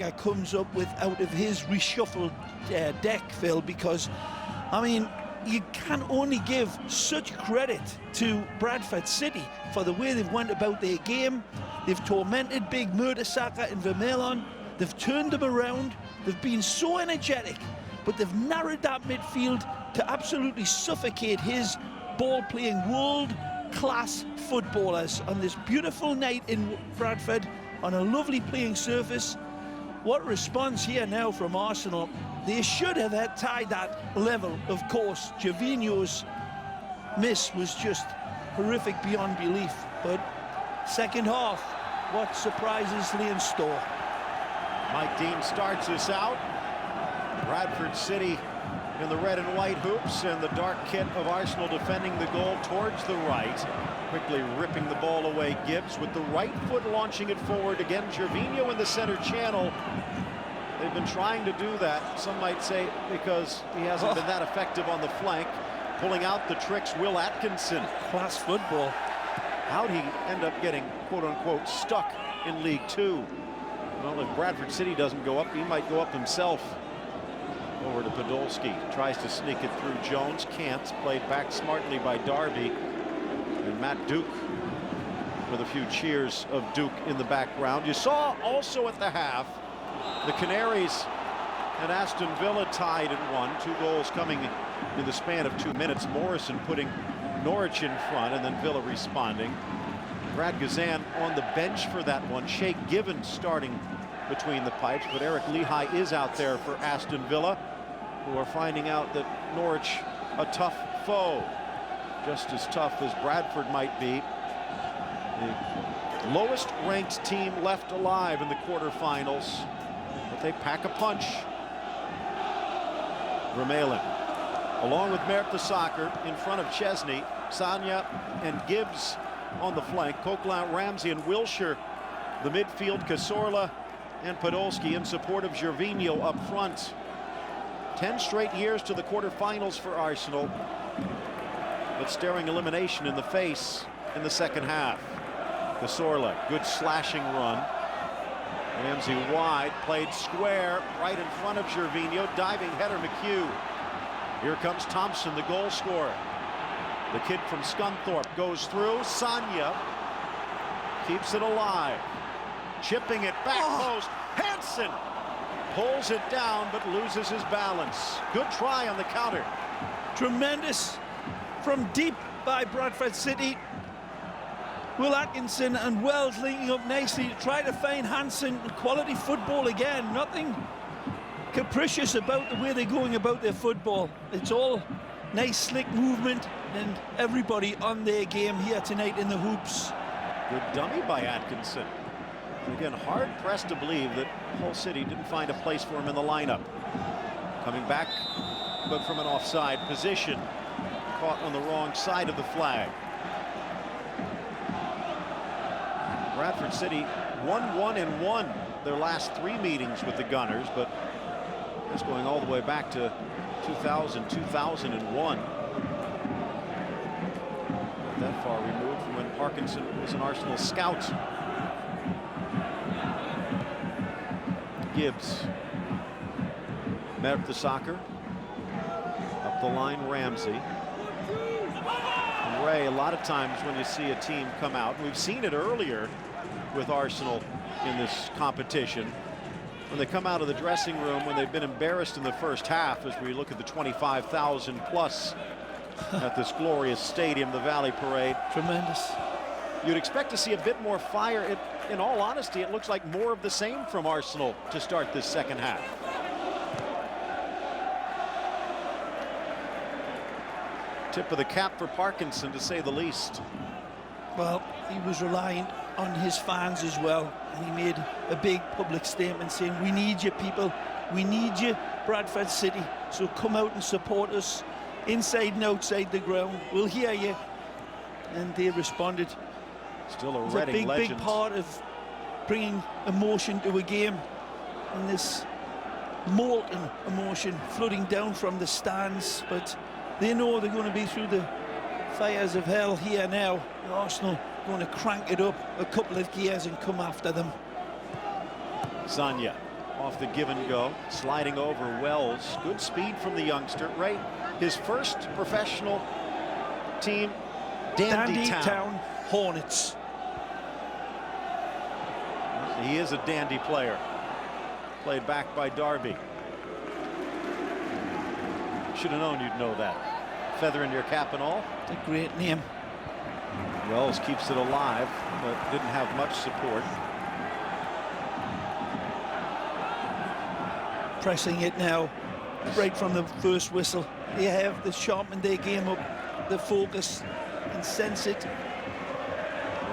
Mertesacker comes up with out of his reshuffled deck, Phil, because, I mean, you can only give such credit to Bradford City for the way they've went about their game. They've tormented big Mertesacker and Vermeulen. They've turned them around. They've been so energetic, but they've narrowed that midfield to absolutely suffocate his ball-playing world-class footballers on this beautiful night in Bradford on a lovely playing surface. What response here now from Arsenal. They should have had tied that level, of course. Gervinho's miss was just horrific beyond belief. But second half, what surprises lay in store? Mike Dean starts us out. Bradford City in the red and white hoops, and the dark kit of Arsenal defending the goal towards the right. Quickly ripping the ball away, Gibbs with the right foot launching it forward. Again, Gervinho in the center channel. They've been trying to do that, some might say, because he hasn't been that effective on the flank. Pulling out the tricks, Will Atkinson. Class football. How'd he end up getting, quote-unquote, stuck in League Two? Well, if Bradford City doesn't go up, he might go up himself. Over to Podolski, tries to sneak it through Jones, can't. Played back smartly by Darby. And Matt Duke with a few cheers of Duke in the background. You saw also at the half, the Canaries and Aston Villa tied at 1. 2 goals coming in the span of 2 minutes. Morrison putting Norwich in front, and then Villa responding. Brad Gazan on the bench for that one. Shay Given starting between the pipes, but Eric Lehigh is out there for Aston Villa, who are finding out that Norwich a tough foe, just as tough as Bradford might be. The lowest ranked team left alive in the quarterfinals, but they pack a punch. Vermeulen along with Mertesacker in front of Chesney, Sanya and Gibbs on the flank. Coquelin, Ramsey and Wilshire the midfield. Cazorla and Podolski in support of Gervinho up front. 10 straight years to the quarterfinals for Arsenal, but staring elimination in the face in the second half. Cazorla, good slashing run. Ramsey wide, played square right in front of Gervinho. Diving header, McHugh. Here comes Thompson, the goal scorer. The kid from Scunthorpe goes through. Sanya keeps it alive. Chipping it back post. Hansen pulls it down but loses his balance. Good try on the counter. Tremendous from deep by Bradford City. Will Atkinson and Wells linking up nicely to try to find Hansen. Quality football again. Nothing capricious about the way they're going about their football. It's all nice, slick movement, and everybody on their game here tonight in the hoops. Good dummy by Atkinson. Again, hard pressed to believe that Hull City didn't find a place for him in the lineup. Coming back, but from an offside position. Caught on the wrong side of the flag. Bradford City 1-1-1 their last 3 meetings with the Gunners, but that's going all the way back to 2000, 2001. Not that far removed from when Parkinson was an Arsenal scout. Gibbs. Mertesacker. Up the line, Ramsey. And Ray, a lot of times when you see a team come out, and we've seen it earlier with Arsenal in this competition, when they come out of the dressing room, when they've been embarrassed in the first half, as we look at the 25,000 plus at this glorious stadium, the Valley Parade. Tremendous. You'd expect to see a bit more fire. In all honesty, it looks like more of the same from Arsenal to start this second half. Tip of the cap for Parkinson, to say the least. Well, he was relying on his fans as well, and he made a big public statement saying, we need you people, we need you, Bradford City, so come out and support us inside and outside the ground. We'll hear you. And they responded. Still a Reading legend. Big part of bringing emotion to a game, and this molten emotion flooding down from the stands, but they know they're going to be through the fires of hell here now. Arsenal going to crank it up a couple of gears and come after them. Sanya off the give and go, sliding over Wells. Good speed from the youngster. Right, his first professional team, Dandy Town Hornets. He is a dandy player. Played back by Darby. Should have known you'd know that. Feather in your cap and all. A great name. Wells keeps it alive, but didn't have much support. Pressing it now, right from the first whistle. They have the sharpened their game up, the focus, and sense it.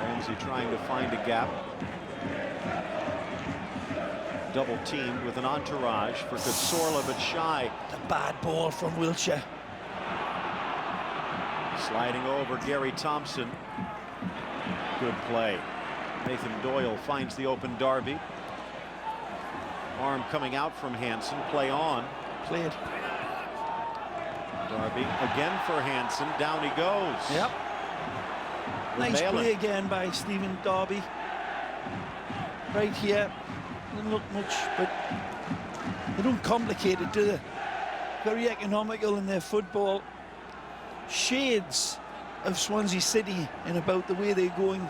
Ramsey trying to find a gap. Double teamed with an entourage for Cazorla, but shy. The bad ball from Wilshire. Sliding over Gary Thompson. Good play. Nathan Doyle finds the open Darby. Arm coming out from Hansen. Play on. Played. Darby again for Hansen. Down he goes. Yep. Nice play again by Stephen Darby. Right here. Didn't look much, but they don't complicate it, do they? Very economical in their football. Shades of Swansea City in about the way they're going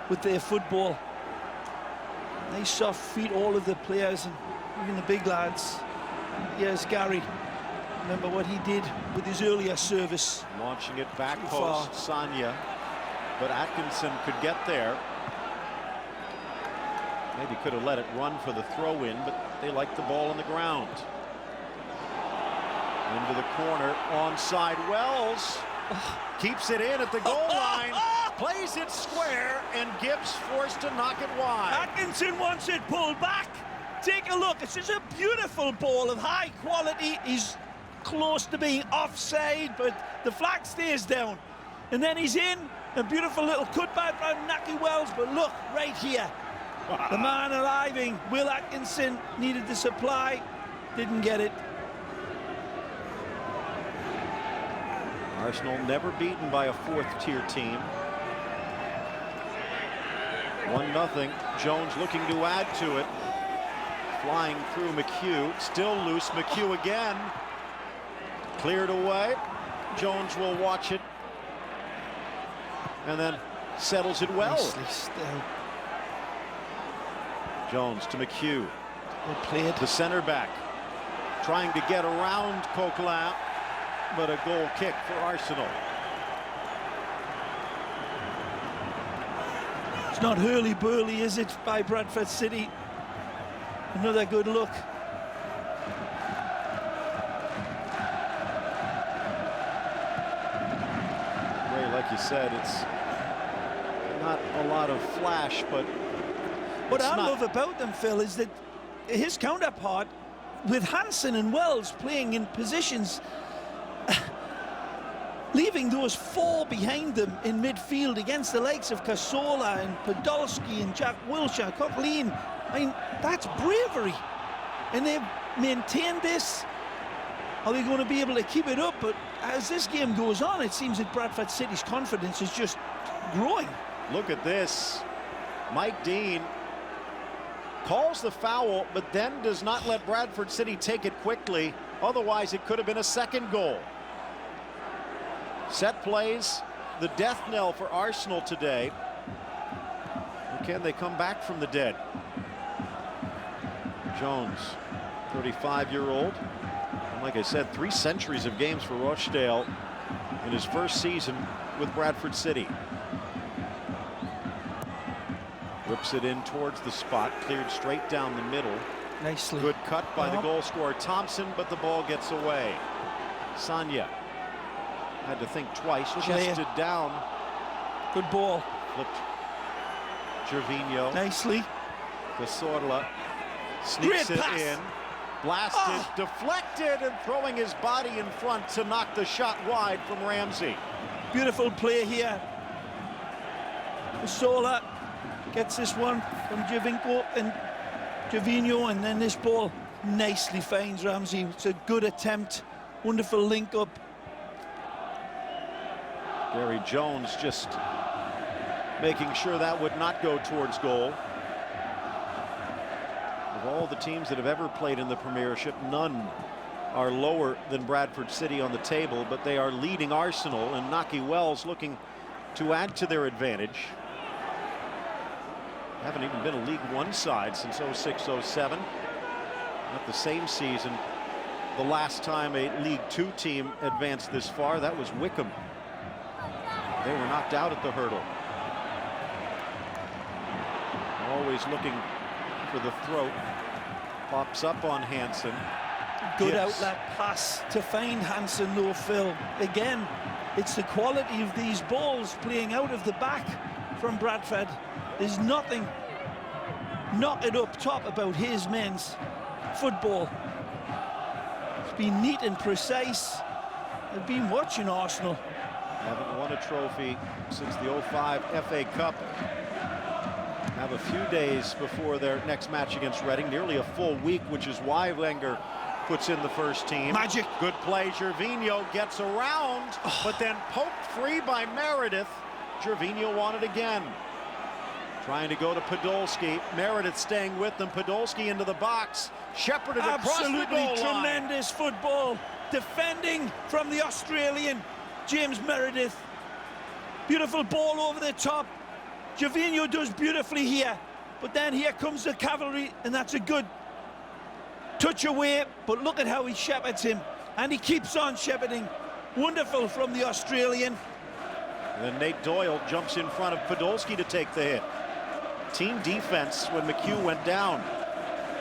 with their football. Nice soft feet, all of the players, and even the big lads. Here's Gary. Remember what he did with his earlier service. Launching it back post, Sanya. But Atkinson could get there. Maybe could have let it run for the throw-in, but they like the ball on the ground. Into the corner, onside Wells. Keeps it in at the goal line. Plays it square, and Gibbs forced to knock it wide. Atkinson wants it pulled back. Take a look. It's just a beautiful ball of high quality. He's close to being offside, but the flag stays down. And then he's in. A beautiful little cutback by Naki Wells, but look, right here. The man arriving, Will Atkinson, needed the supply, didn't get it. Arsenal never beaten by a fourth-tier team. 1-0. Jones looking to add to it. Flying through McHugh, still loose. McHugh again. Cleared away. Jones will watch it. And then settles it well. Nicely still. Jones to McHugh. Well played. The center back trying to get around Coquelin, but a goal kick for Arsenal. It's not hurly-burly, is it, by Bradford City? Another good look. Ray, like you said, it's not a lot of flash, but what I love about them, Phil, is that his counterpart, with Hansen and Wells playing in positions, leaving those four behind them in midfield against the likes of Cazorla and Podolski and Jack Wilshere, Coquelin. I mean, that's bravery. And they've maintained this. Are they going to be able to keep it up? But as this game goes on, it seems that Bradford City's confidence is just growing. Look at this. Mike Dean calls the foul, but then does not let Bradford City take it quickly. Otherwise, it could have been a second goal. Set plays, the death knell for Arsenal today. Or can they come back from the dead? Jones, 35-year-old. And like I said, 3 centuries of games for Rochdale in his first season with Bradford City. Whips it in towards the spot, cleared straight down the middle. Nicely. Good cut by the goal scorer Thompson, but the ball gets away. Sanya had to think twice, chested down. Good ball. Flipped Gervinho. Nicely. Cazorla sneaks it in. Blasted, deflected, and throwing his body in front to knock the shot wide from Ramsey. Beautiful play here. Cazorla gets this one from Gervinho, and then this ball nicely finds Ramsey. It's a good attempt. Wonderful link up. Gary Jones just making sure that would not go towards goal. Of all the teams that have ever played in the Premiership, none are lower than Bradford City on the table, but they are leading Arsenal, and Naki Wells looking to add to their advantage. Haven't even been a League One side since 06-07. Not the same season. The last time a League Two team advanced this far, that was Wickham. They were knocked out at the hurdle. Always looking for the throat. Pops up on Hansen. Good outlet pass to find Hansen though, Phil. Again, it's the quality of these balls playing out of the back from Bradford. There's nothing knock it up top about his men's football. It's been neat and precise. I've been watching Arsenal. Haven't won a trophy since the 05 FA Cup. Have a few days before their next match against Reading, nearly a full week, which is why Wenger puts in the first team. Magic. Good play. Gervinho gets around, but then poked free by Meredith. Gervinho won it again. Trying to go to Podolski. Meredith staying with them. Podolski into the box. Shepherded across the goal line. Tremendous football. Defending from the Australian, James Meredith. Beautiful ball over the top. Gervinho does beautifully here, but then here comes the cavalry, and that's a good touch away, but look at how he shepherds him, and he keeps on shepherding. Wonderful from the Australian. And then Nate Doyle jumps in front of Podolski to take the hit. Team defense when McHugh went down.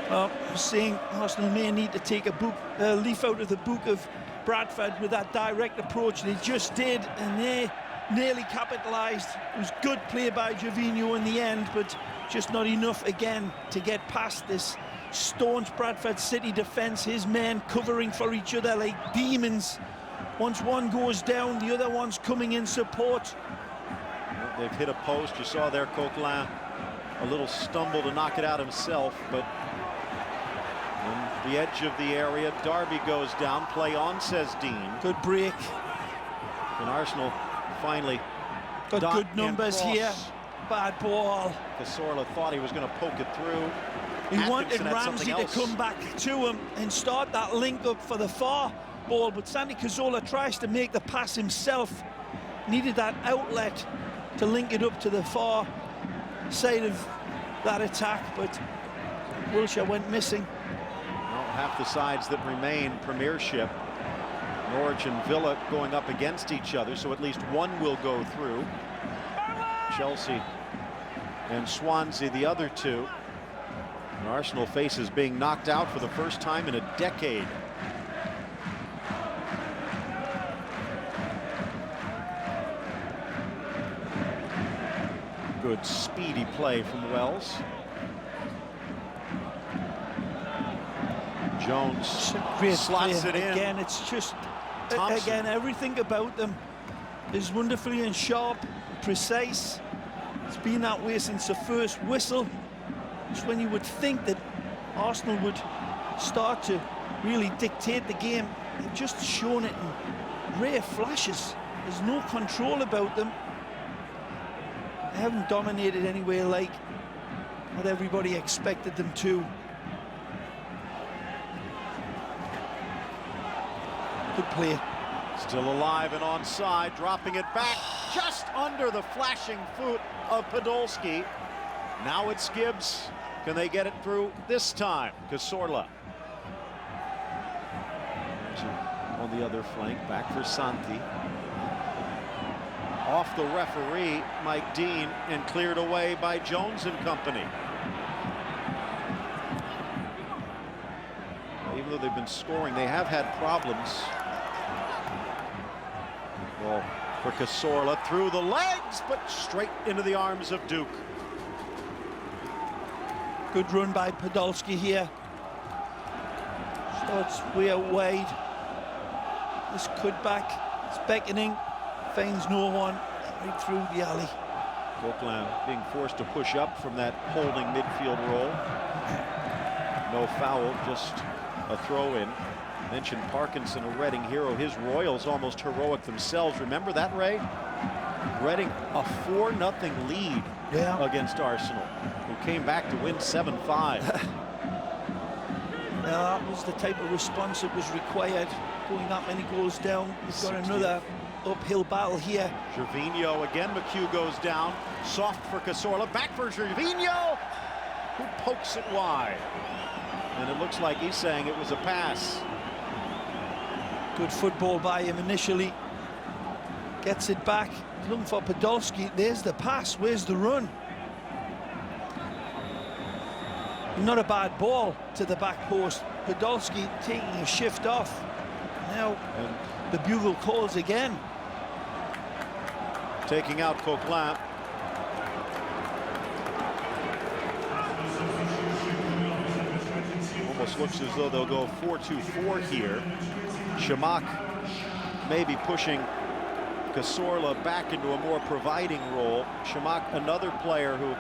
Well, I'm saying Arsenal may need to take a leaf out of the book of Bradford with that direct approach. They just did, and they nearly capitalised. It was good play by Gervinho in the end, but just not enough again to get past this staunch Bradford City defence. His men covering for each other like demons. Once one goes down, the other one's coming in support. They've hit a post. You saw there Coquelin a little stumble to knock it out himself, but in the edge of the area, Darby goes down. Play on, says Dean. Good break. And Arsenal finally got good numbers here. Bad ball. Cazorla thought he was going to poke it through. He wanted Ramsey to come back to him and start that link up for the far ball, but Santi Cazorla tries to make the pass himself. Needed that outlet to link it up to the far side of that attack, but Wilshere went missing. Well, half the sides that remain Premiership, Norwich and Villa, going up against each other, so at least one will go through. Chelsea and Swansea, the other two. And Arsenal faces being knocked out for the first time in a decade. Good speedy play from Wells. Jones slots it in. Again, it's just, Thompson. again, everything about them is wonderfully and sharp, precise. It's been that way since the first whistle. It's when you would think that Arsenal would start to really dictate the game. They've just shown it in rare flashes. There's no control about them. They haven't dominated anywhere like what everybody expected them to. Good play. Still alive and onside, dropping it back just under the flashing foot of Podolski. Now it's Gibbs. Can they get it through this time? Cazorla. On the other flank, back for Santi. Off the referee, Mike Dean, and cleared away by Jones and company. Even though they've been scoring, they have had problems. Ball for Cazorla through the legs, but straight into the arms of Duke. Good run by Podolski here. Starts way out wide. This cutback, it's beckoning, finds no one, right through the alley. Coquelin being forced to push up from that holding midfield role. No foul, just a throw-in. Mentioned Parkinson, a Reading hero. His Royals almost heroic themselves. Remember that, Ray? Reading a 4-0 lead against Arsenal, who came back to win 7-5. That was the type of response that was required. Going that many goals down, we've got another uphill battle here. Gervinho again. McHugh goes down. Soft for Cazorla. Back for Gervinho, who pokes it wide. And it looks like he's saying it was a pass. Good football by him initially. Gets it back. Looking for Podolski. There's the pass. Where's the run? Not a bad ball to the back post. Podolski taking a shift off. Now the bugle calls again. Taking out Coquelin. Almost looks as though they'll go 4-2-4 here. Chamakh maybe pushing Cazorla back into a more providing role. Chamakh, another player who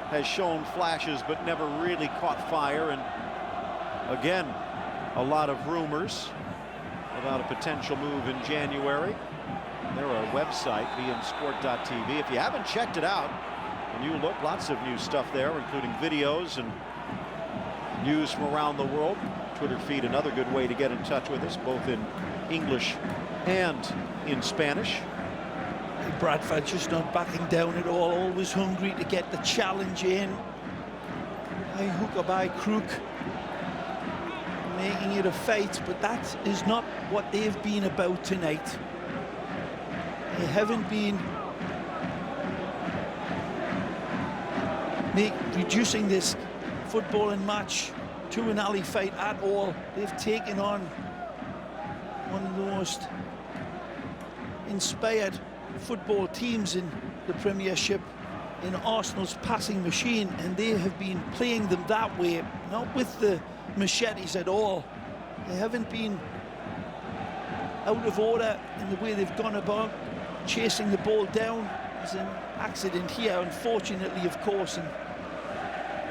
has shown flashes but never really caught fire. And again, a lot of rumors about a potential move in January. They're a website, bmsport.tv. If you haven't checked it out, and you look, lots of new stuff there, including videos and news from around the world. Twitter feed, another good way to get in touch with us, both in English and in Spanish. Bradford just not backing down at all, always hungry to get the challenge in. By hook or by crook, making it a fight, but that is not what they've been about tonight. They haven't been reducing this footballing match to an alley fight at all. They've taken on one of the most inspired football teams in the Premiership, in Arsenal's passing machine, and they have been playing them that way, not with the machetes at all. They haven't been out of order in the way they've gone about chasing the ball down. There's an accident here, unfortunately, of course, and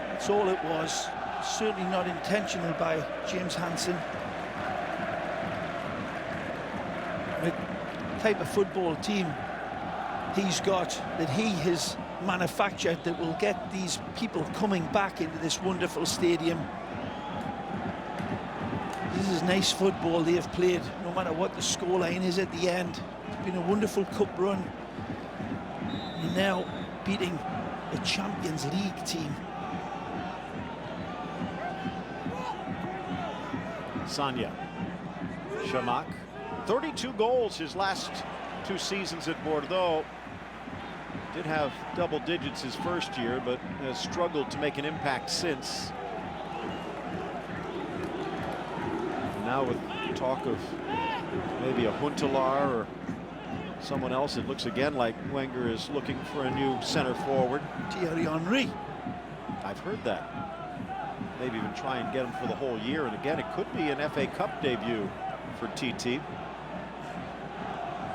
that's all it was. Certainly not intentional by James Hansen. The type of football team he's got, that he has manufactured, that will get these people coming back into this wonderful stadium. This is nice football they have played, no matter what the scoreline is at the end. It's been a wonderful cup run. And now beating a Champions League team. Sagna. Chamakh. 32 goals his last 2 seasons at Bordeaux. Did have double digits his first year, but has struggled to make an impact since. Now with talk of maybe a Huntelaar or someone else, it looks again like Wenger is looking for a new center forward. Thierry Henry. I've heard that. Maybe even try and get him for the whole year. And again, it could be an FA Cup debut for TT.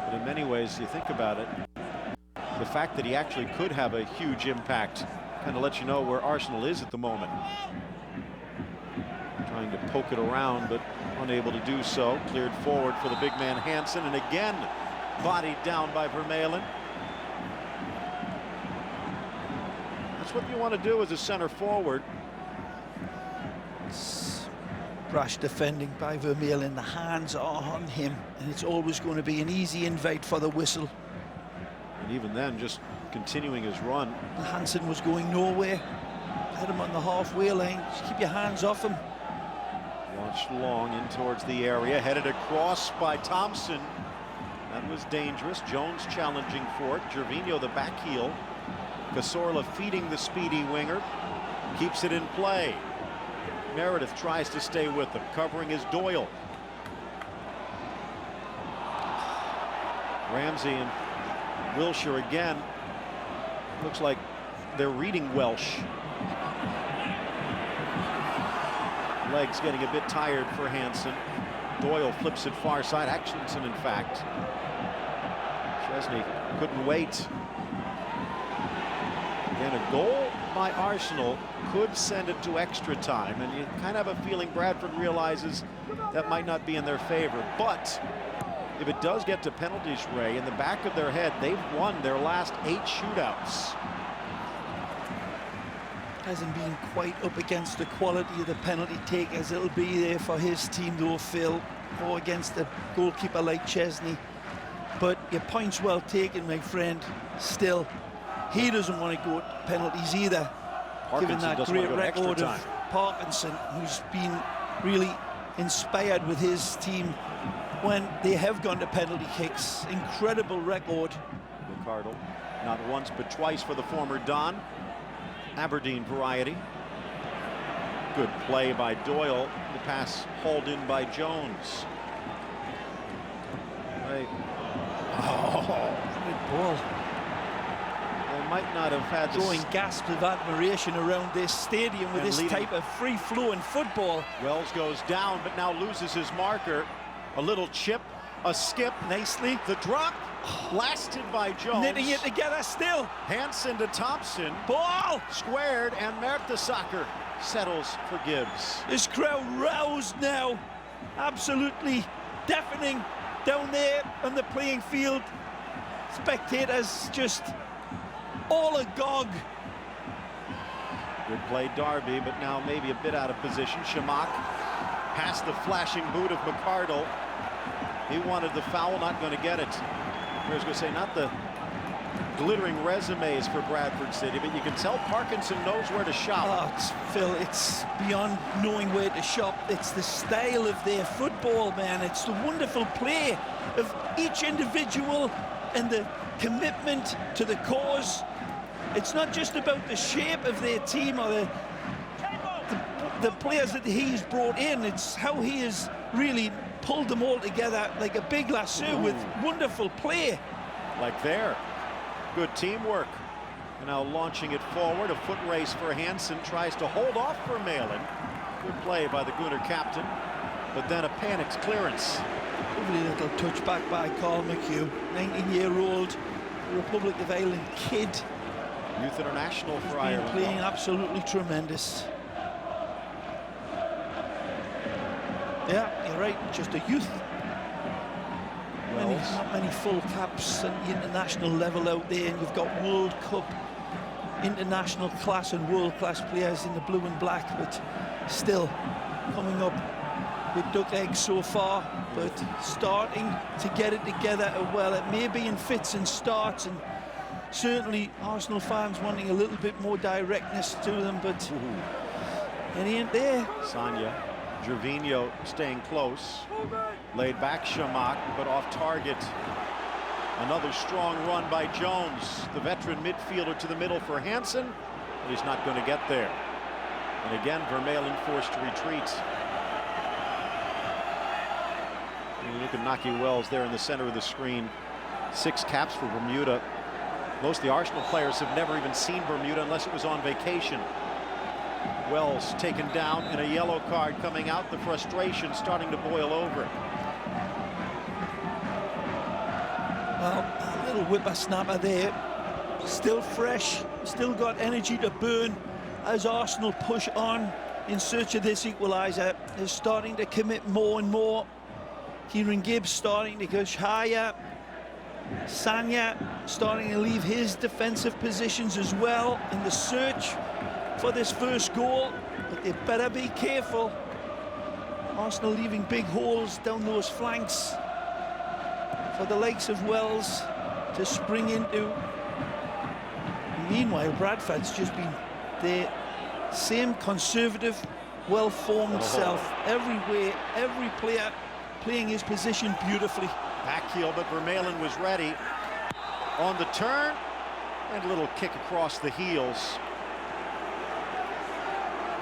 But in many ways, you think about it, the fact that he actually could have a huge impact kind of lets you know where Arsenal is at the moment. Trying to poke it around, but unable to do so. Cleared forward for the big man Hansen, and again bodied down by Vermaelen. That's what you want to do as a center forward. Brash defending by Vermaelen. The hands are on him, and it's always going to be an easy invite for the whistle. And even then, just continuing his run. Hansen was going nowhere. Had him on the halfway line. Just keep your hands off him. Launched long in towards the area, headed across by Thompson. That was dangerous. Jones challenging for it. Gervinho the back heel. Cazorla feeding the speedy winger. Keeps it in play. Meredith tries to stay with him. Covering is Doyle. Ramsey and Wilshere again. Looks like they're reading Welsh. Legs getting a bit tired for Hansen. Doyle flips it far side. Atkinson, in fact. Chesney couldn't wait. Again, a goal by Arsenal could send it to extra time, and you kind of have a feeling Bradford realizes that might not be in their favor. But if it does get to penalties, Ray, in the back of their head, they've won their last 8 shootouts. hasn't been quite up against the quality of the penalty takers. It'll be there for his team though, Phil, or against a goalkeeper like Chesney. But your point's well taken, my friend. Still, he doesn't want to go to penalties either, given that great record of Parkinson, who's been really inspired with his team when they have gone to penalty kicks. Incredible record. Ricardo, not once but twice for the former Don. Aberdeen variety. Good play by Doyle. The pass hauled in by Jones. Right. Oh, good ball. They might not have had drawing gasps of admiration around this stadium with this type of free-flowing football. Wells goes down, but now loses his marker. A little chip, a skip, nicely. The drop, blasted by Jones. Knitting it together still. Hansen to Thompson. Ball! Squared, and Mertesacker settles for Gibbs. This crowd roused now. Absolutely deafening down there on the playing field. Spectators just all agog. Good play, Darby, but now maybe a bit out of position. Shamak past the flashing boot of McCardle. He wanted the foul, not going to get it. I was going to say, not the glittering resumes for Bradford City, but you can tell Parkinson knows where to shop. Oh, Phil, it's beyond knowing where to shop. It's the style of their football, man. It's the wonderful play of each individual and the commitment to the cause. It's not just about the shape of their team or the players that he's brought in. It's how he has really pulled them all together like a big lasso with wonderful play. Like there. Good teamwork. And now launching it forward. A foot race for Hansen. Tries to hold off Vermeulen. Good play by the Gunner captain. But then a panicked clearance. Lovely little touchback by Carl McHugh. 19-year-old Republic of Ireland kid. Youth international for Ireland. Playing absolutely tremendous. Yeah, you're right, just a youth. Not many full caps at the international level out there, and you've got World Cup international class and world-class players in the blue and black, but still coming up with duck eggs so far, but starting to get it together well. It may be in fits and starts, and certainly Arsenal fans wanting a little bit more directness to them, but it ain't there. Sanya. Gervinho staying close. Laid back Shamak, but off target. Another strong run by Jones, the veteran midfielder, to the middle for Hansen. But he's not going to get there. And again, Vermeulen forced to retreat. And look at Naki Wells there in the center of the screen. 6 caps for Bermuda. Most of the Arsenal players have never even seen Bermuda unless it was on vacation. Wells taken down, and a yellow card coming out. The frustration starting to boil over. Well, a little whippersnapper there. Still fresh, still got energy to burn as Arsenal push on in search of this equaliser. They're starting to commit more and more. Kieran Gibbs starting to go higher. Sanya starting to leave his defensive positions as well in the search for this first goal, but they better be careful. Arsenal leaving big holes down those flanks for the likes of Wells to spring into. Meanwhile, Bradford's just been their same conservative, well-formed self. Everywhere, every player playing his position beautifully. Back heel, but Vermeulen was ready. On the turn, and a little kick across the heels.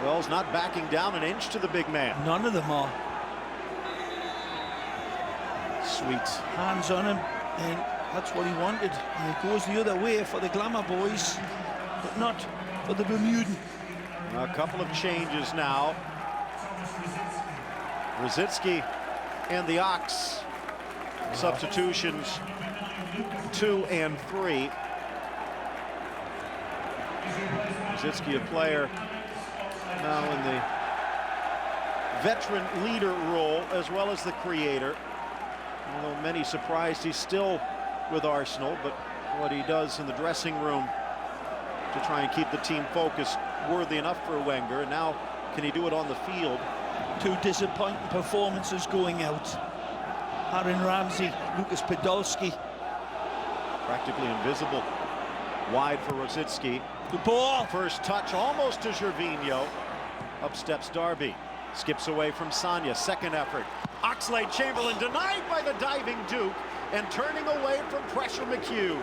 Wells not backing down an inch to the big man. None of them are. Sweet. Hands on him, and that's what he wanted. And it goes the other way for the Glamour boys, but not for the Bermudan. A couple of changes now. Rosicki and the Ox. Substitutions 2 and 3. Rosicki, a player now in the veteran leader role as well as the creator. Although many surprised he's still with Arsenal, but what he does in the dressing room to try and keep the team focused worthy enough for Wenger, and now can he do it on the field? 2 disappointing performances going out. Aaron Ramsey, Lucas Podolski. Practically invisible. Wide for Rosicki. Good ball. First touch almost to Gervinho. Up steps Darby. Skips away from Sagna. Second effort. Oxlade-Chamberlain denied by the diving Duke and turning away from pressure McHugh.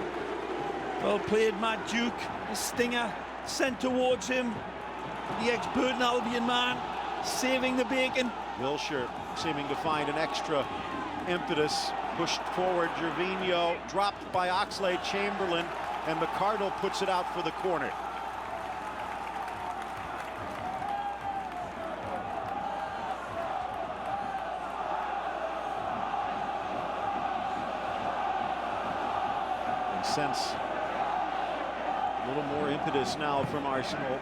Well played, Matt Duke. The stinger sent towards him. The ex-Burton Albion man saving the bacon. Wilshere seeming to find an extra impetus. Pushed forward, Gervinho dropped by Oxlade-Chamberlain, and McArdle puts it out for the corner. And sense a little more impetus now from Arsenal.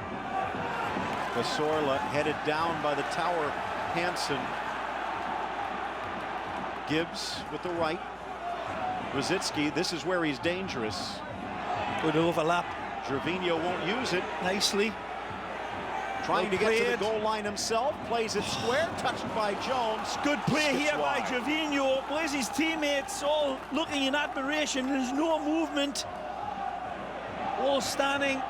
Cazorla headed down by the tower. Hansen. Gibbs with the right. Rosicki, this is where he's dangerous. Good overlap. Gervinho won't use it. Nicely. Trying to get to the goal line himself. Plays it square, touched by Jones. Good play Skips here by wide. Gervinho. Where's his teammates all looking in admiration? There's no movement. All standing,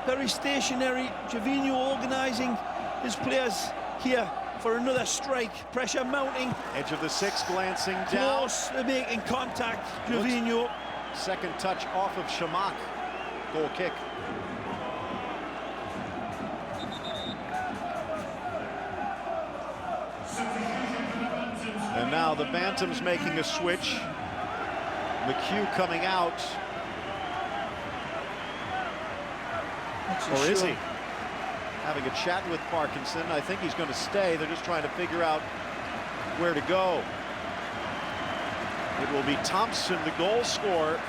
very stationary. Gervinho organising his players here for another strike. Pressure mounting. Edge of the 6, glancing down. Close, they're making contact. Gervinho. Second touch off of Shamak. Goal kick. And now the Bantams making a switch. McHugh coming out. Or is he? Having a chat with Parkinson. I think he's going to stay. They're just trying to figure out where to go. It will be Thompson, the goal scorer,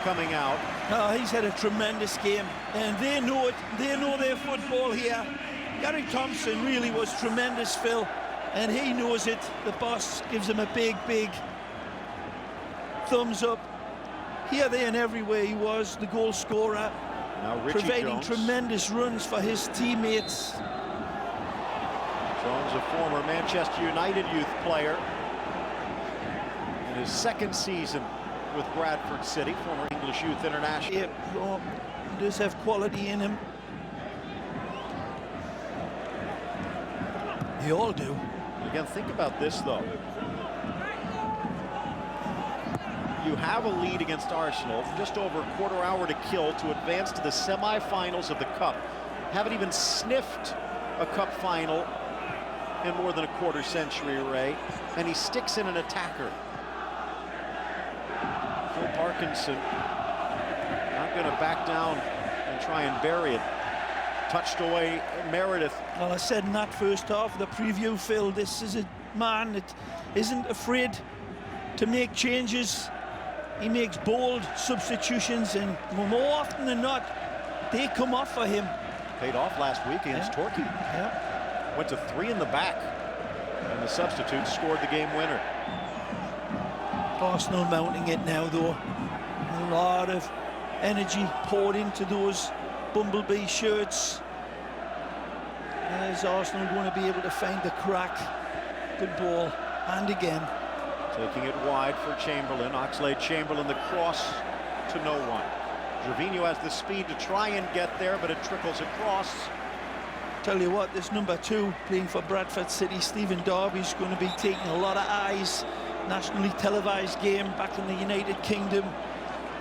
coming out. Oh, he's had a tremendous game, and they know it. They know their football here. Gary Thompson really was tremendous, Phil, and he knows it. The boss gives him a big, big thumbs up. Here, there, and everywhere he was the goal scorer. Now Richie providing Jones. Tremendous runs for his teammates. Jones, a former Manchester United youth player. In his second season with Bradford City, former English youth international. Yep, oh, he does have quality in him. They all do. Again, think about this, though. You have a lead against Arsenal, just over a quarter hour to kill to advance to the semi-finals of the Cup. Haven't even sniffed a Cup final in more than a quarter century, Ray. And he sticks in an attacker. Phil Parkinson not going to back down and try and bury it. Touched away Meredith. Well, I said in that first half of the preview, Phil, this is a man that isn't afraid to make changes. He makes bold substitutions, and more often than not, they come off for him. Paid off last week against Torquay. Yeah. Went to 3 in the back, and the substitute scored the game winner. Arsenal mounting it now, though. A lot of energy poured into those Bumblebee shirts. Is Arsenal going to be able to find the crack? Good ball, and again. Taking it wide for Chamberlain. Oxlade-Chamberlain, the cross to no one. Gervinho has the speed to try and get there, but it trickles across. Tell you what, this number 2 playing for Bradford City, Stephen Darby's going to be taking a lot of eyes. Nationally televised game back in the United Kingdom,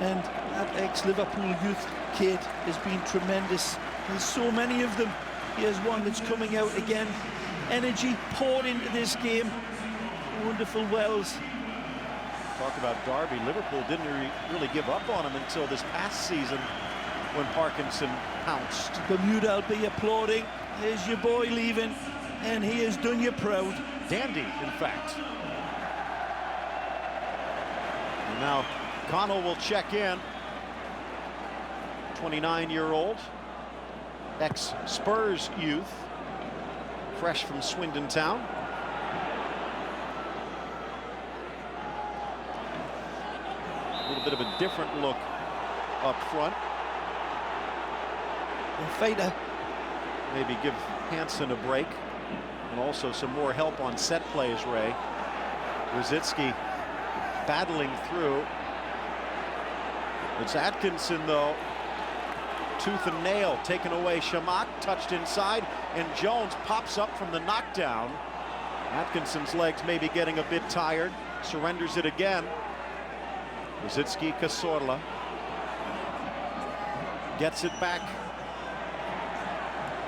and that ex-Liverpool youth kid has been tremendous. There's so many of them. Here's one that's coming out again. Energy poured into this game. Wonderful Wells. Talk about Derby. Liverpool didn't really give up on him until this past season when Parkinson pounced. Bermuda will be applauding. Here's your boy leaving, and he has done you proud. Dandy, in fact. And now Connell will check in. 29-year-old, ex-Spurs youth, fresh from Swindon Town. A little bit of a different look up front. The fighter maybe give Hansen a break, and also some more help on set plays, Ray. Rosicki battling through. It's Atkinson, though. Tooth and nail taken away. Shamak touched inside, and Jones pops up from the knockdown. Atkinson's legs may be getting a bit tired. Surrenders it again. Rosicki, Cazorla. Gets it back.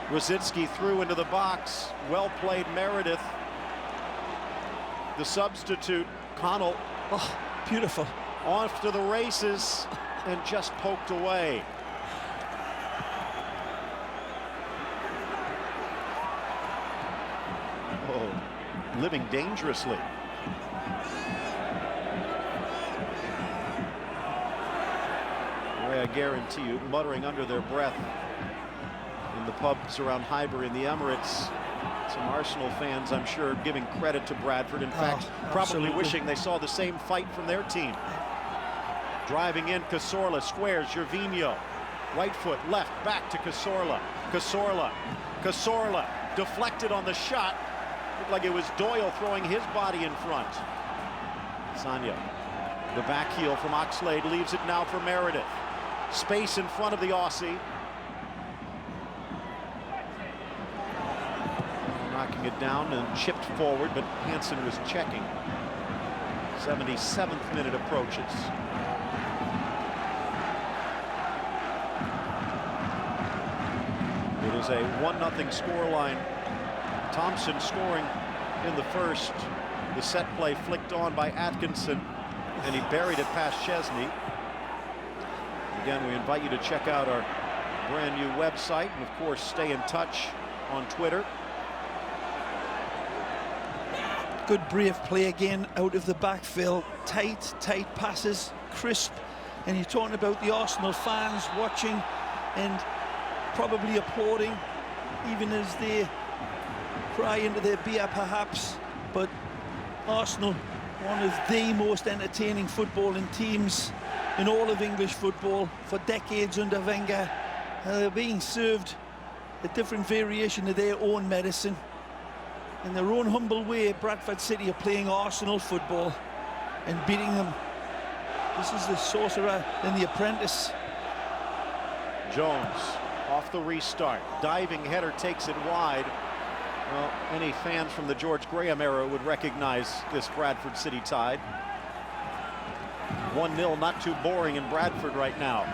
Rosicki through into the box. Well played, Meredith. The substitute, Connell. Oh, beautiful. Off to the races and just poked away. Oh, living dangerously. I guarantee you, muttering under their breath in the pubs around Highbury in the Emirates. Some Arsenal fans, I'm sure, giving credit to Bradford. In fact, probably wishing they saw the same fight from their team. Driving in, Cazorla squares, Gervinho. Right foot, left, back to Cazorla. Cazorla deflected on the shot. Looked like it was Doyle throwing his body in front. Sagna, the back heel from Oxlade, leaves it now for Meredith. Space in front of the Aussie. Knocking it down and chipped forward, but Hansen was checking. 77th minute approaches. It is a 1-0 scoreline. Thompson scoring in the first. The set play flicked on by Atkinson, and he buried it past Chesney. Again, we invite you to check out our brand new website, and of course stay in touch on Twitter. Good brave play again out of the backfield. Tight passes, crisp. And you're talking about the Arsenal fans watching and probably applauding, even as they cry into their beer perhaps. But Arsenal, one of the most entertaining footballing teams in all of English football for decades under Wenger. They're being served a different variation of their own medicine. In their own humble way, Bradford City are playing Arsenal football and beating them. This is the sorcerer and the apprentice. Jones off the restart. Diving header takes it wide. Well, any fans from the George Graham era would recognize this Bradford City tide. 1-0, not too boring in Bradford right now.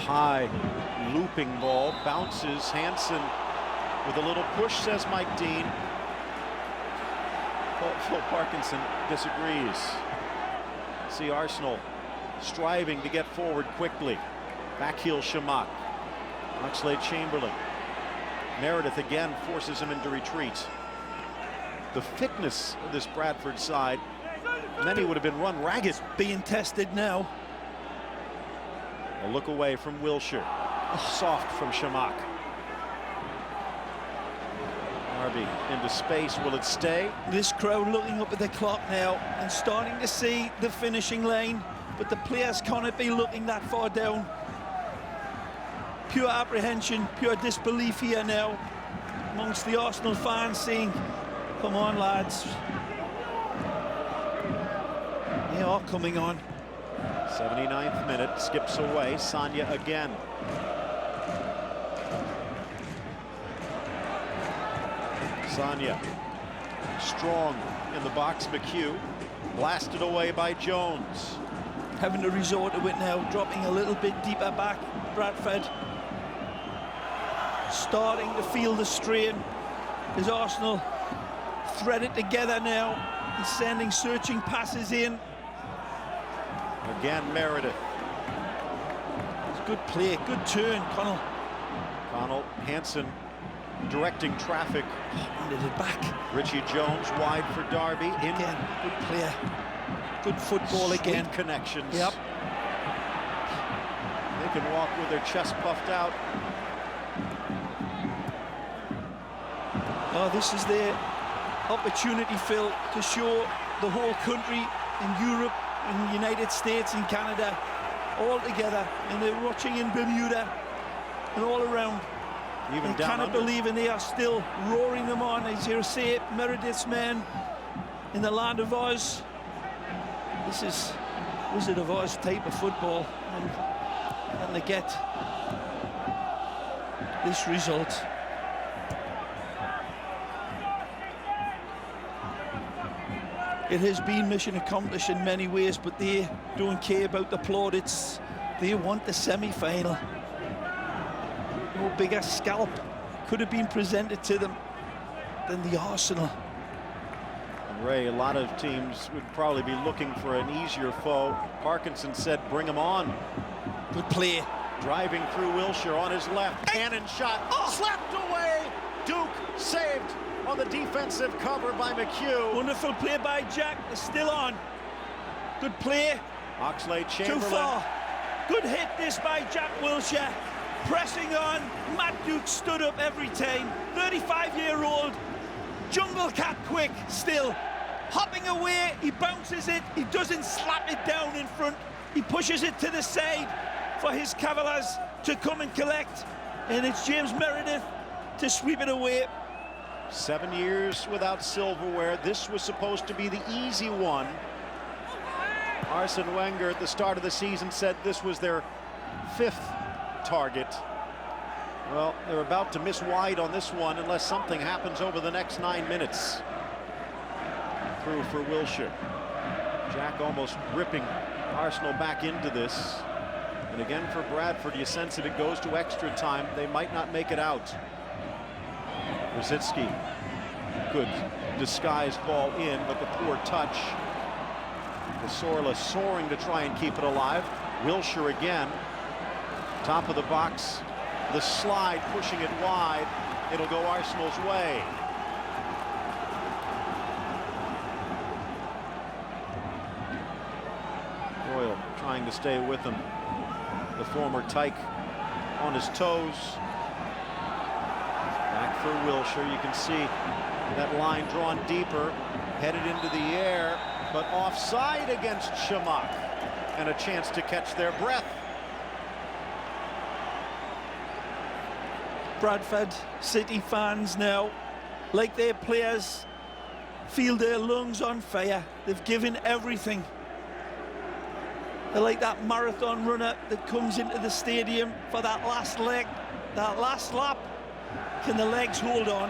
High looping ball, bounces. Hansen with a little push, says Mike Dean. Phil Parkinson disagrees. See Arsenal striving to get forward quickly. Back heel Shamak. Oxlade-Chamberlain. Meredith again forces him into retreat. The fitness of this Bradford side, many would have been run ragged. Being tested now. A look away from Wilshere. Soft from Shamak. Darby into space. Will it stay? This crowd looking up at the clock now and starting to see the finishing line, but the players can't be looking that far down. Pure apprehension, pure disbelief here now amongst the Arsenal fans, saying, come on lads. They are coming on. 79th minute, skips away. Sagna again. Sagna strong in the box. McHugh blasted away by Jones. Having to resort to it now, dropping a little bit deeper back. Bradford starting to feel the strain as Arsenal thread it together now and sending searching passes in. Again, Meredith. It's good play, good turn, Connell. Hansen directing traffic. Handed it back. Richie Jones wide for Darby. Again, good player. Good football again. Sweet connections. Yep. They can walk with their chest puffed out. Oh, this is their opportunity, Phil, to show the whole country in Europe, in the United States and Canada all together, and they're watching in Bermuda and all around. Even They down cannot under. believe, and they are still roaring them on. As you say, Meredith's men in the land of Oz. This is Wizard of Oz type of football, and they get this result. It has been mission accomplished in many ways, but they don't care about the plaudits. They want the semi-final. No bigger scalp could have been presented to them than the Arsenal. And Ray, a lot of teams would probably be looking for an easier foe. Parkinson said, bring him on. Good play. Driving through Wilshire on his left. Cannon shot. Slapped away. Duke saved on the defensive cover by McHugh. Wonderful play by Jack. They're still on. Good play. Oxlade Chamberlain. Too far. Good hit this by Jack Wilshire. Pressing on. Matt Duke stood up every time. 35-year-old. Jungle cat quick still. Hopping away. He bounces it. He doesn't slap it down in front. He pushes it to the side for his Cavaliers to come and collect. And it's James Meredith to sweep it away. 7 years without silverware. This was supposed to be the easy one. Arsene Wenger at the start of the season said this was their 5th target. Well, they're about to miss wide on this one unless something happens over the next 9 minutes. Through for Wilshire. Jack almost ripping Arsenal back into this. And again for Bradford, you sense that it goes to extra time. They might not make it out. Rosicki, good disguised ball in, but the poor touch. Cazorla soaring to try and keep it alive. Wilshire again, top of the box. The slide pushing it wide. It'll go Arsenal's way. Royal trying to stay with him. The former Tyke on his toes. Back for Wilshire. You can see that line drawn deeper, headed into the air, but offside against Shamak, and a chance to catch their breath. Bradford City fans now, like their players, feel their lungs on fire. They've given everything. They're like that marathon runner that comes into the stadium for that last leg, that last lap. Can the legs hold on?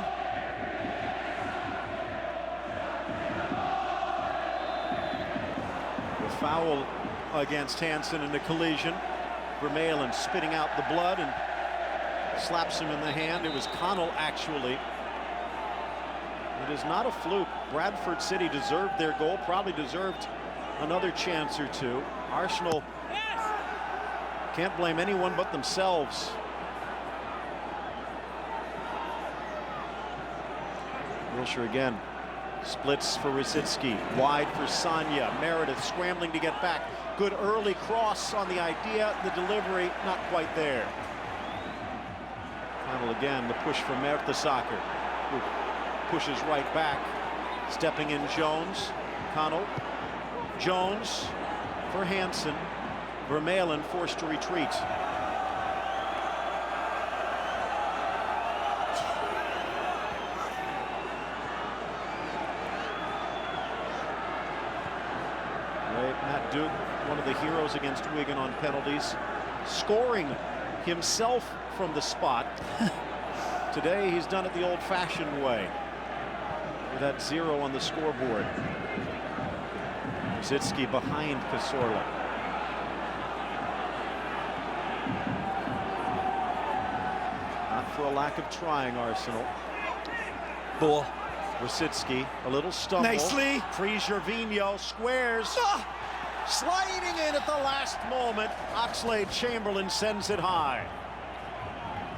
The foul against Hansen in the collision. Vermaelen spitting out the blood and slaps him in the hand. It was Connell, actually. It is not a fluke. Bradford City deserved their goal, probably deserved another chance or two. Arsenal can't blame anyone but themselves. Wilshire again. Splits for Rosicki. Wide for Sanya. Meredith scrambling to get back. Good early cross on the idea. The delivery not quite there. Connell again. The push from Mertesacker, who pushes right back. Stepping in Jones. Connell. Jones for Hansen. Vermaelen forced to retreat. Matt Duke, one of the heroes against Wigan on penalties, scoring himself from the spot. Today he's done it the old-fashioned way with that 0 on the scoreboard. Rosicki behind Cazorla. Not for a lack of trying, Arsenal. Ball. Rosicki, a little stumble. Nicely. Frees Gervinho, squares. Sliding in at the last moment. Oxlade Chamberlain sends it high.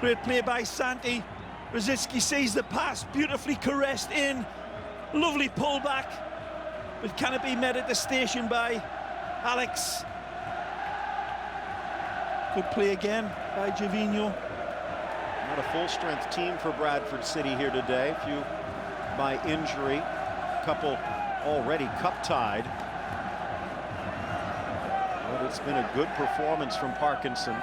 Great play by Santi. Rosicki sees the pass, beautifully caressed in. Lovely pullback. But can it be met at the station by Alex? Good play again by Gervinho. Not a full-strength team for Bradford City here today. Few by injury. A couple already cup-tied. But it's It's been a good performance from Parkinson.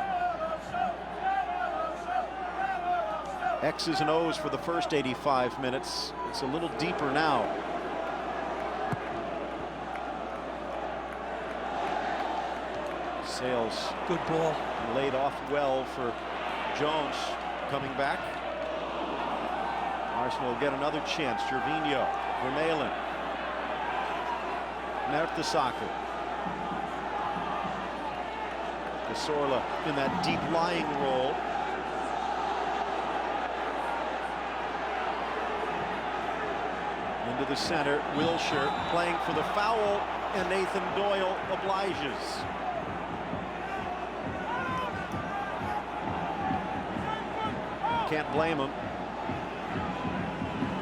X's and O's for the first 85 minutes. It's a little deeper now. Sales. Good ball. Laid off well for Jones coming back. Arsenal will get another chance. Gervinho, Vermaelen, Mertesacker, Cazorla in that deep lying role. Into the center, Wilshere playing for the foul, and Nathan Doyle obliges. Can't blame him.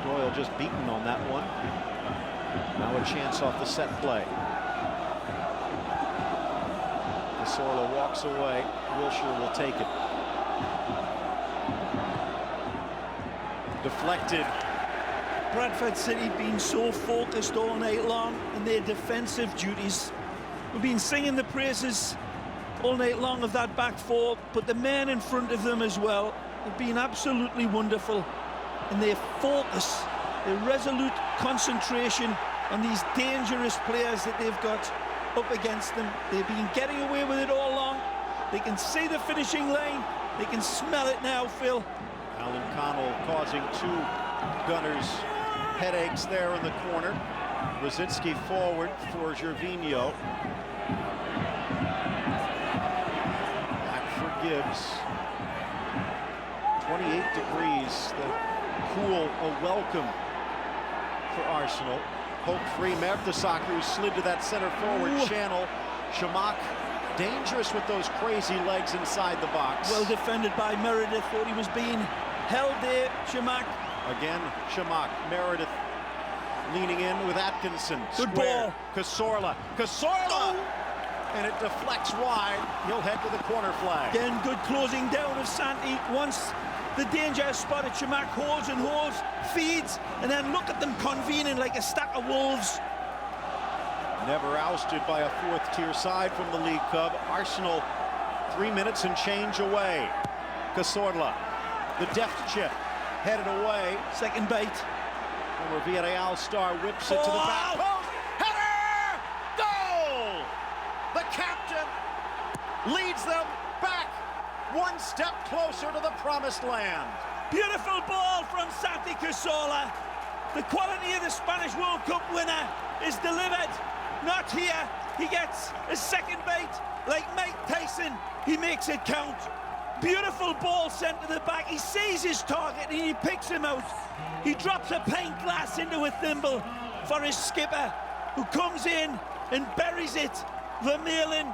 Doyle just beaten on that one. Now a chance off the set play. Cazorla walks away. Wilshere will take it. Deflected. Bradford City been so focused all night long in their defensive duties. We've been singing the praises all night long of that back four, but the men in front of them as well have been absolutely wonderful in their focus, their resolute concentration on these dangerous players that they've got up against them. They've been getting away with it all along. They can see the finishing line. They can smell it now, Phil. Alan Connell causing two Gunners headaches there in the corner. Rosicki forward for Gervinho. Back for Gibbs. 28 degrees. The cool a welcome for Arsenal. Hope-free Mertesacker, who slid to that center forward channel. Shamak dangerous with those crazy legs inside the box. Well defended by Meredith. Thought he was being held there. Shamak. Again, Shamak. Meredith leaning in with Atkinson. Good Square. ball. Cazorla. Cazorla! Oh. And it deflects wide. He'll head to the corner flag. Again, good closing down of Santi. Once the danger is spotted, Shamak holds and holds, feeds, and then look at them convening like a stack of wolves. Never ousted by a fourth-tier side from the League Cup. Arsenal 3 minutes and change away. Cazorla, the deft chip, headed away. Second bait. Former Villarreal star whips it to the back post. Header! Goal! The captain leads them back one step closer to the promised land. Beautiful ball from Santi Cazorla. The quality of the Spanish World Cup winner is delivered. Not here. He gets a second bait like Mike Tyson. He makes it count. Beautiful ball sent to the back. He sees his target and he picks him out. He drops a pint glass into a thimble for his skipper, who comes in and buries it. Vermaelen.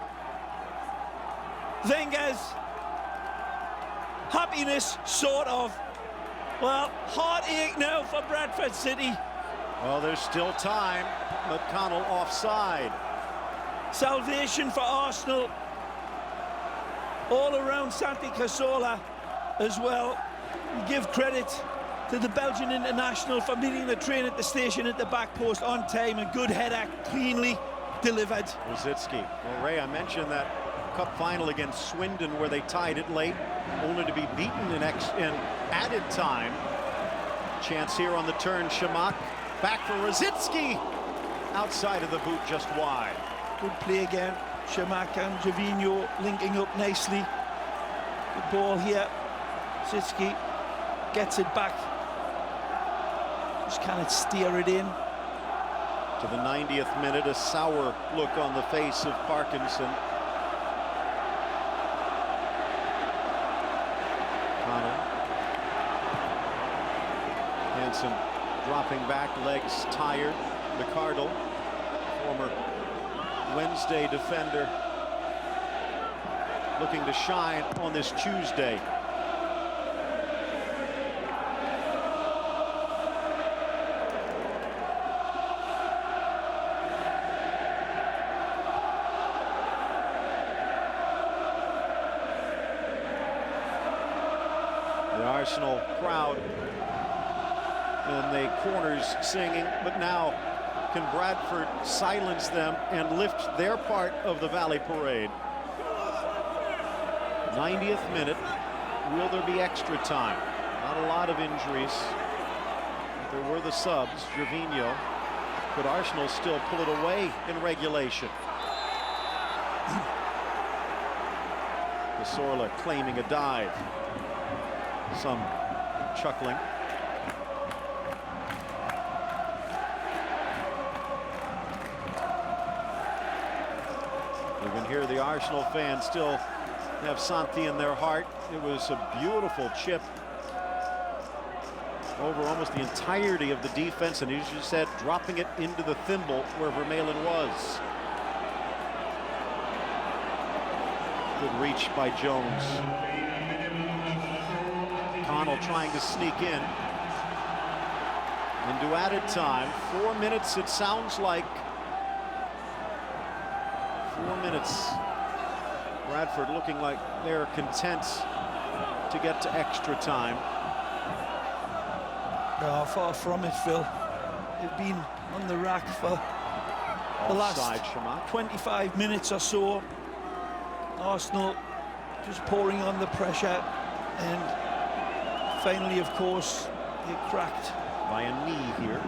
Wenger's happiness, sort of. Well, heartache now for Bradford City. Well, there's still time. McConnell offside. Salvation for Arsenal. All around Santi Cazorla as well. We give credit to the Belgian international for meeting the train at the station at the back post on time. A good header, cleanly delivered. Rosicki. Well, Ray, I mentioned that cup final against Swindon where they tied it late, only to be beaten in added time. Chance here on the turn. Shamak back for Rosicki. Outside of the boot, just wide. Good play again. Shamak and Gervinho linking up nicely. Good ball here. Rosicki gets it back. Just can't steer it in. To the 90th minute, a sour look on the face of Parkinson. Connell. Hansen dropping back, legs tired. McCardle, former Wednesday defender, looking to shine on this Tuesday. The Arsenal crowd in the corners singing, but now can Bradford silence them and lift their part of the Valley Parade? 90th minute. Will there be extra time? Not a lot of injuries. There were the subs. Gervinho. Could Arsenal still pull it away in regulation? Cazorla claiming a dive. Some chuckling. You can hear the Arsenal fans still have Santi in their heart. It was a beautiful chip over almost the entirety of the defense, and as you said, dropping it into the thimble where Vermaelen was. Good reach by Jones. Connell trying to sneak in. Into added time. 4 minutes, it sounds like. 4 minutes. Bradford looking like they're content to get to extra time. No, far from it, Phil. They've been on the rack for the last 25 minutes or so. Arsenal just pouring on the pressure, and finally, of course, they cracked by a knee here.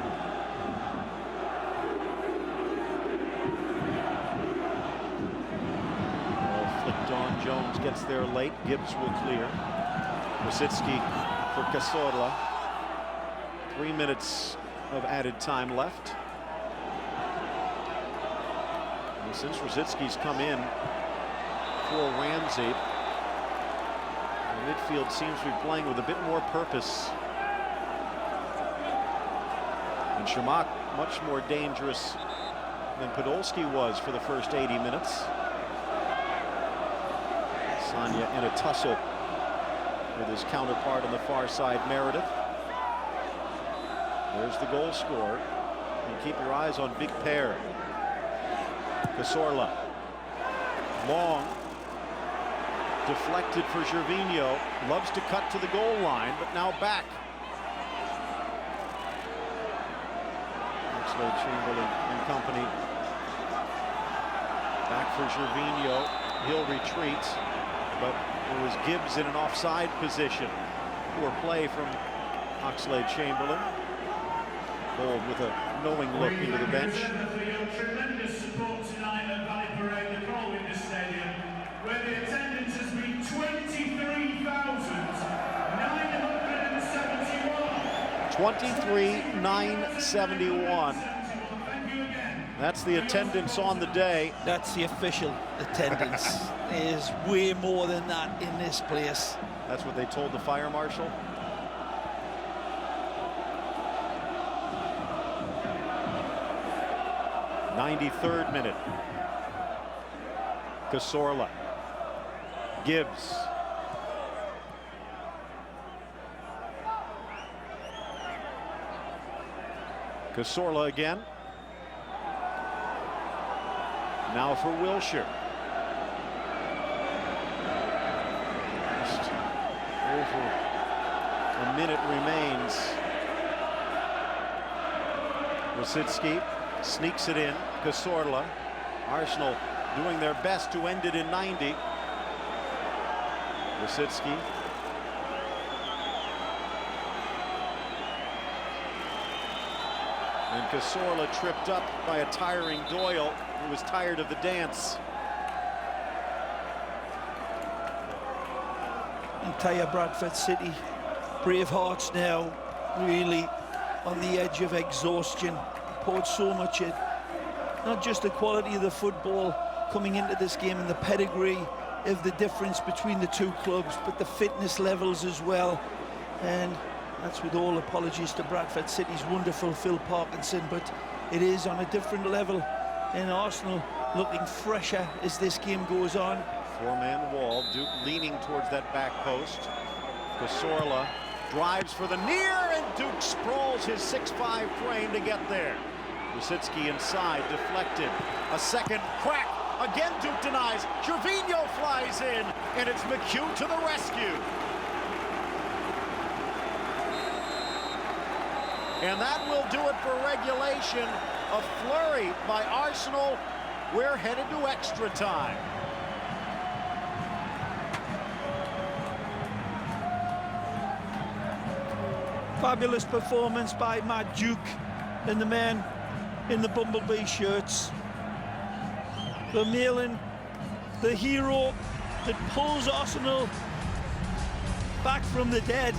Flicked on. Jones gets there late. Gibbs will clear. Rosicki for Cazorla. 3 minutes of added time left. And since Rosicki's come in for Ramsey, the midfield seems to be playing with a bit more purpose. And Chamakh much more dangerous than Podolski was for the first 80 minutes. Sagna in a tussle with his counterpart on the far side, Meredith. There's the goal scorer. And keep your eyes on big pair. Cazorla. Long. Deflected for Gervinho. Loves to cut to the goal line, but now back. Chamberlain and company. Back for Gervinho. He'll retreat, but it was Gibbs in an offside position. Poor play from Oxlade-Chamberlain. Bold with a knowing look into the bench. For your tremendous support tonight at Valley Parade, the Colwyn Stadium, where the attendance has been 23,971. 23,971. That's the attendance on the day. That's the official attendance. There's way more than that in this place. That's what they told the fire marshal. '93rd minute. Cazorla. Gibbs. Cazorla again. Now for Wilshere. Just over a minute remains. Rosicki sneaks it in. Cazorla. Arsenal doing their best to end it in 90. Rosicki. And Cazorla tripped up by a tiring Doyle, who was tired of the dance. Entire Bradford City brave hearts now, really on the edge of exhaustion. Poured so much in. Not just the quality of the football coming into this game and the pedigree of the difference between the two clubs, but the fitness levels as well. And that's with all apologies to Bradford City's wonderful Phil Parkinson, but it is on a different level. And Arsenal looking fresher as this game goes on. Four-man wall. Duke leaning towards that back post. Cazorla drives for the near, and Duke sprawls his 6'5" frame to get there. Rosicki inside, deflected. A second crack. Again, Duke denies. Gervinho flies in, and it's McHugh to the rescue. And that will do it for regulation. A flurry by Arsenal. We're headed to extra time. Fabulous performance by Matt Duke and the men in the Bumblebee shirts. Vermeulen, the hero that pulls Arsenal back from the dead.